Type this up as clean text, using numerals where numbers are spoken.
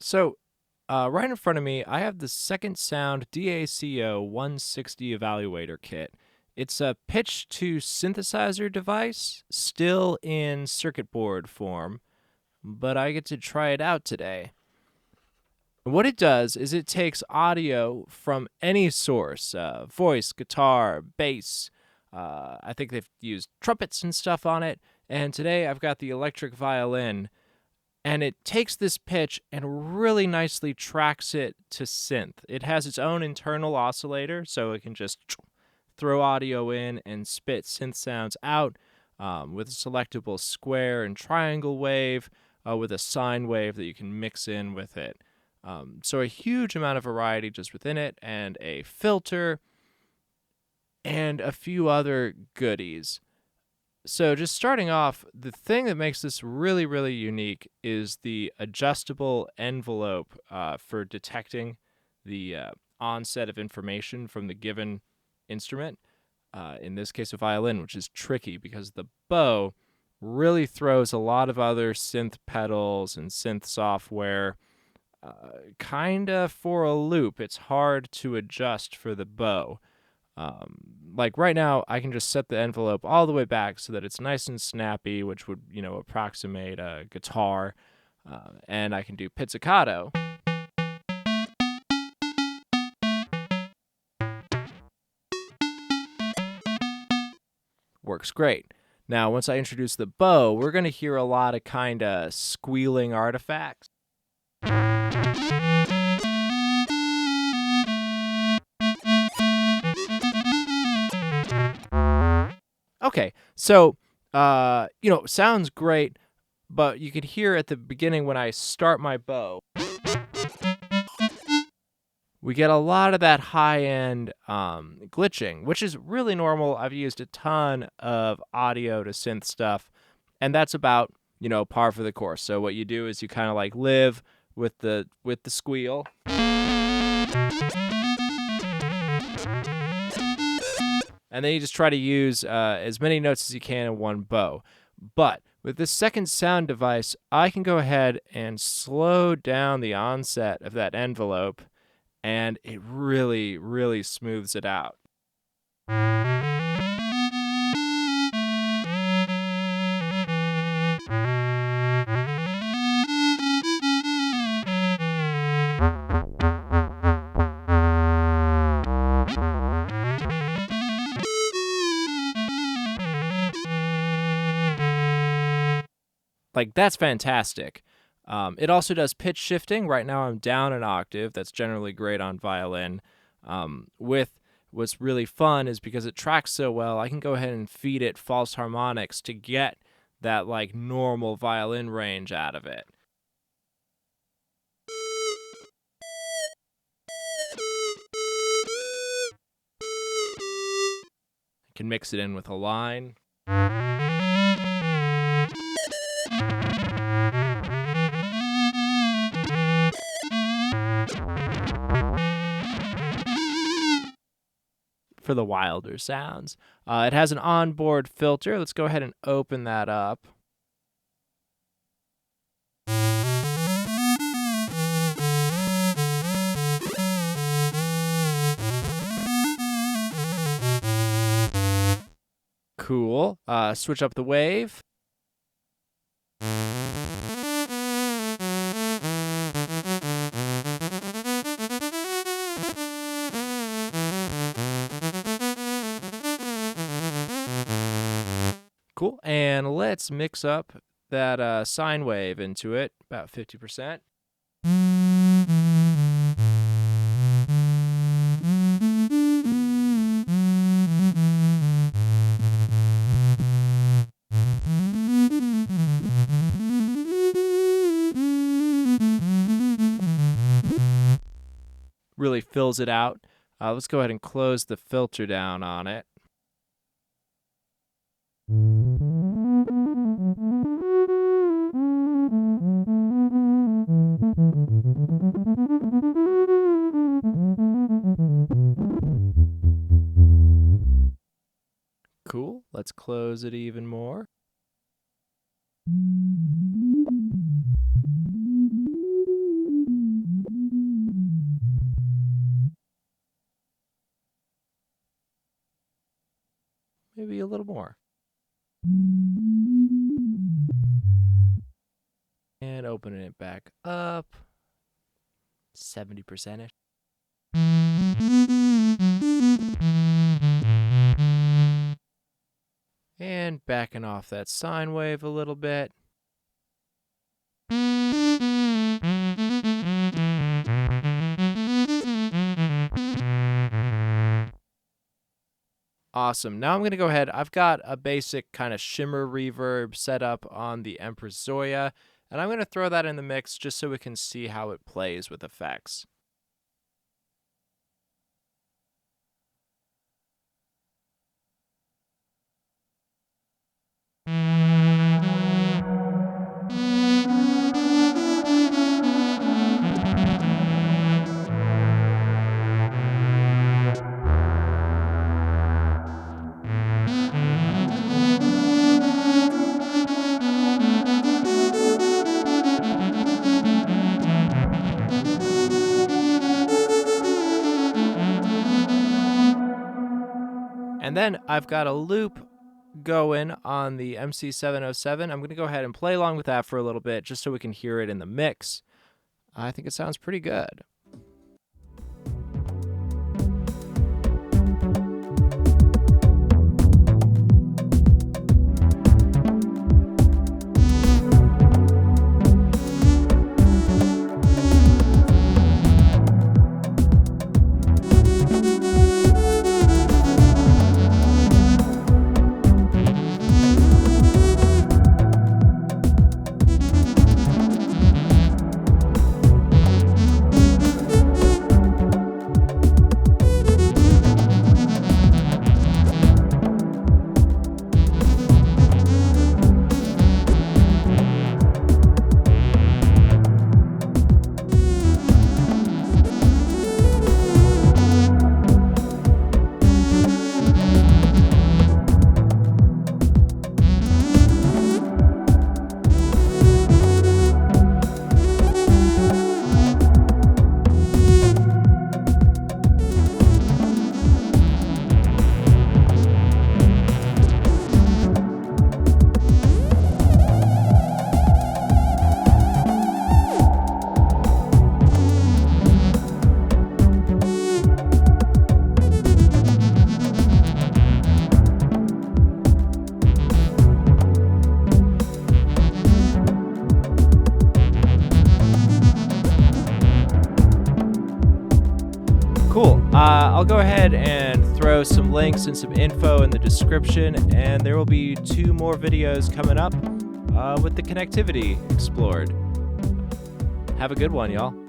So, right in front of me, I have the second Sound DACO160 evaluator kit. It's a pitch to synthesizer device, still in circuit board form, but I get to try it out today. What it does is it takes audio from any source, voice, guitar, bass. I think they've used trumpets and stuff on it. And today I've got the electric violin, and it takes this pitch and really nicely tracks it to synth. It has its own internal oscillator, so it can just throw audio in and spit synth sounds out with a selectable square and triangle wave with a sine wave that you can mix in with it. So a huge amount of variety just within it, and a filter and a few other goodies. So just starting off, the thing that makes this really, really unique is the adjustable envelope for detecting the onset of information from the given instrument. In this case, a violin, which is tricky because the bow really throws a lot of other synth pedals and synth software kind of for a loop. It's hard to adjust for the bow. Like right now, I can just set the envelope all the way back so that it's nice and snappy, which would, approximate a guitar. And I can do pizzicato. Works great. Now, once I introduce the bow, we're going to hear a lot of kind of squealing artifacts. Okay, so, sounds great, but you could hear at the beginning when I start my bow, we get a lot of that high-end glitching, which is really normal. I've used a ton of audio to synth stuff, and that's about, par for the course. So what you do is you kind of like live with the squeal. And then you just try to use as many notes as you can in one bow. But with this second sound device, I can go ahead and slow down the onset of that envelope, and it really, really smooths it out. Like, that's fantastic. It also does pitch shifting. Right now I'm down an octave. That's generally great on violin. With what's really fun is because it tracks so well, I can go ahead and feed it false harmonics to get that like normal violin range out of it. I can mix it in with a line. For the wilder sounds. It has an onboard filter. Let's go ahead and open that up. Cool. Switch up the wave. Cool. And let's mix up that sine wave into it, about 50%. Really fills it out. Let's go ahead and close the filter down on it. Cool. Let's close it even more. a little more. And opening it back up. 70%-ish. And backing off that sine wave a little bit. Awesome. Now I'm going to go ahead. I've got a basic kind of shimmer reverb set up on the Empress Zoya, and I'm going to throw that in the mix just so we can see how it plays with effects. And then I've got a loop going on the MC707. I'm going to go ahead and play along with that for a little bit just so we can hear it in the mix. I think it sounds pretty good. Cool. I'll go ahead and throw some links and some info in the description, and there will be 2 more videos coming up with the connectivity explored. Have a good one, y'all.